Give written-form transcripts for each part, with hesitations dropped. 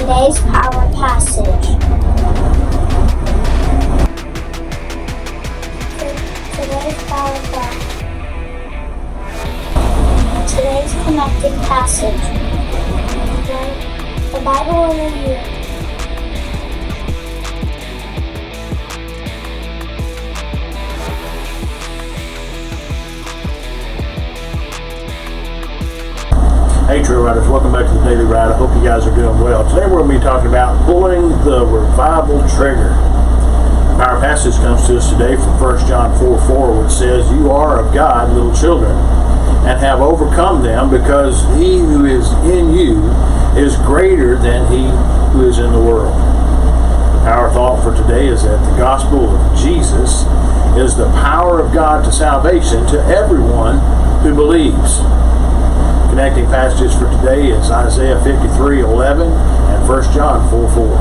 Today's power passage. Today's power passage. Today's connecting passage. The Bible in a year. Hey Trail Riders, welcome back to the Daily Ride. I hope you guys are doing well. Today we're going to be talking about pulling the revival trigger. Our passage comes to us today from 1 John 4:4, which says, "You are of God, little children, and have overcome them, because he who is in you is greater than he who is in the world." Our thought for today is that the gospel of Jesus is the power of God to salvation to everyone who believes. Connecting passages for today is Isaiah 53:11 and 1 John 4:4.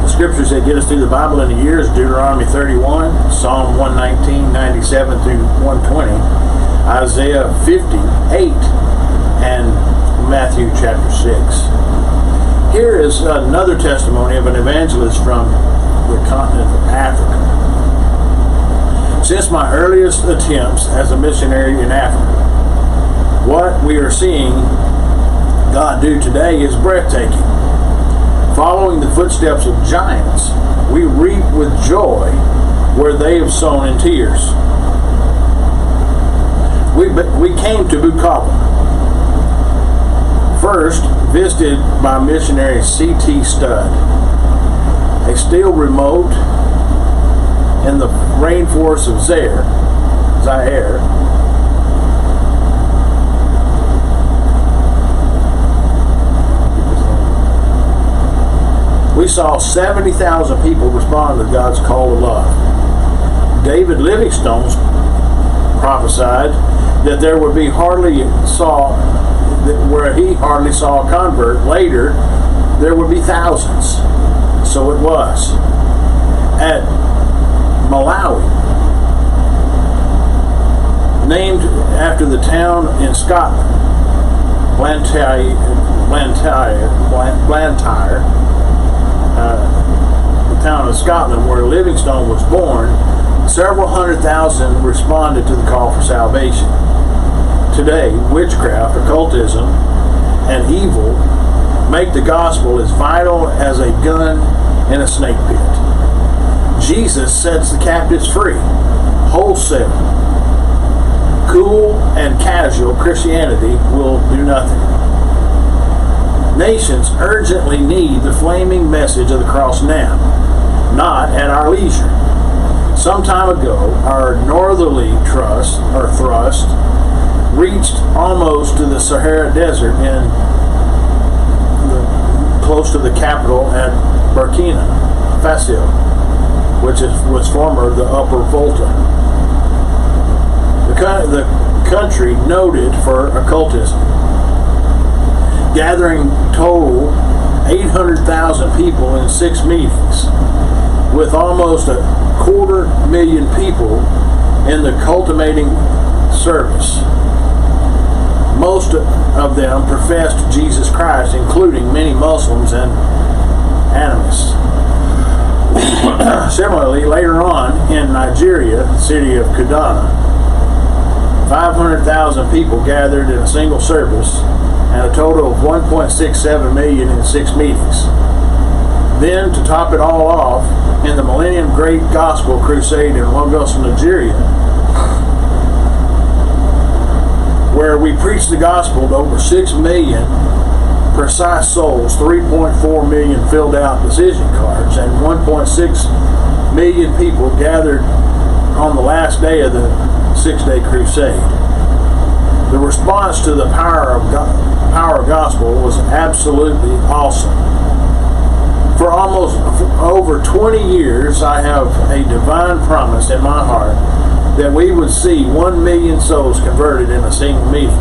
The scriptures that get us through the Bible in a year is Deuteronomy 31, Psalm 119, 97 through 120, Isaiah 58, and Matthew chapter 6. Here is another testimony of an evangelist from the continent of Africa. Since my earliest attempts as a missionary in Africa, what we are seeing God do today is breathtaking. Following the footsteps of giants, we reap with joy where they have sown in tears. We came to Bukavu. First, visited by missionary C.T. Studd, a still remote in the rainforests of Zaire. We saw 70,000 people respond to God's call to love. David Livingstone prophesied that there would be where he hardly saw a convert. Later, there would be thousands. So it was. At Malawi, named after the town in Scotland, Blantyre, the town of Scotland where Livingstone was born, several 100,000 responded to the call for salvation. Today, witchcraft, occultism, and evil make the gospel as vital as a gun in a snake pit. Jesus sets the captives free. Wholesale, cool and casual Christianity will do nothing. Nations urgently need the flaming message of the cross now, not at our leisure. Some time ago, our northerly thrust reached almost to the Sahara Desert close to the capital at Burkina Faso, which was former the Upper Volta. The country noted for occultism, gathering total 800,000 people in 6 meetings, with almost 250,000 people in the cultivating service. Most of them professed Jesus Christ, including many Muslims and animists. Similarly, later on in Nigeria, the city of Kaduna, 500,000 people gathered in a single service, and a total of 1.67 million in 6 meetings. Then, to top it all off, in the Millennium Great Gospel Crusade in Lagos, Nigeria, where we preached the gospel to over 6 million precise souls, 3.4 million filled out decision cards, and 1.6 million people gathered on the last day of the 6-day crusade. The response to the power of gospel was absolutely awesome. For almost over 20 years, I have a divine promise in my heart that we would see 1 million souls converted in a single meeting.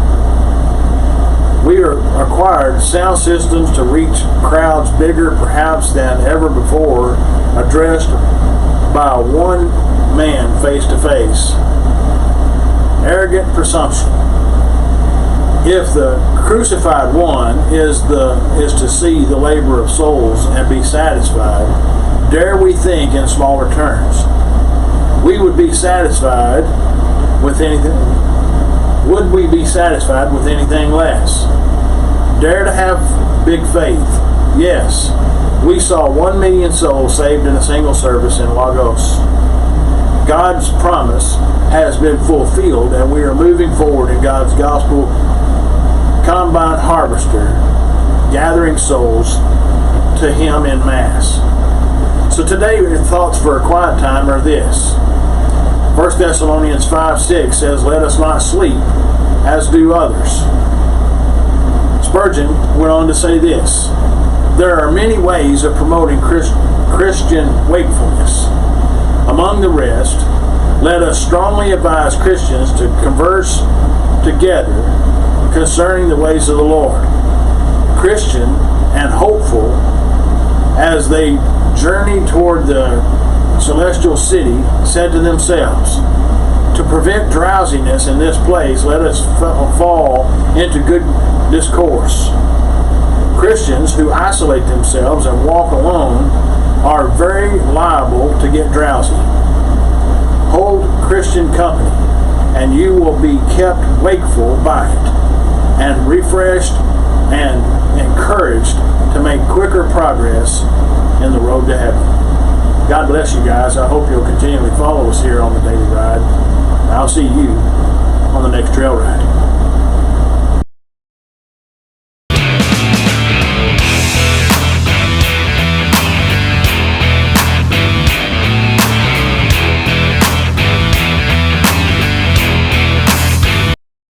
We acquired sound systems to reach crowds bigger perhaps than ever before, addressed by one man face to face. Arrogant presumption. if the crucified one is to see the labor of souls and be satisfied, dare we think in smaller terms? We would be satisfied with anything. Would we be satisfied with anything less? Dare to have big faith. Yes, we saw 1 million souls saved in a single service in Lagos. God's promise has been fulfilled, and we are moving forward in God's gospel combine harvester, gathering souls to Him in mass. So today, your thoughts for a quiet time are this. 1 Thessalonians 5:6 says, "Let us not sleep, as do others." Spurgeon went on to say this, "There are many ways of promoting Christian wakefulness. Among the rest, let us strongly advise Christians to converse together concerning the ways of the Lord." Christian and hopeful, as they journeyed toward the celestial city, said to themselves, "To prevent drowsiness in this place, let us fall into good discourse." Christians who isolate themselves and walk alone are very liable to get drowsy. Hold Christian company, and you will be kept wakeful by it, and refreshed and encouraged to make quicker progress in the road to heaven. God bless you guys. I hope you'll continually follow us here on the Daily Ride. I'll see you on the next trail ride.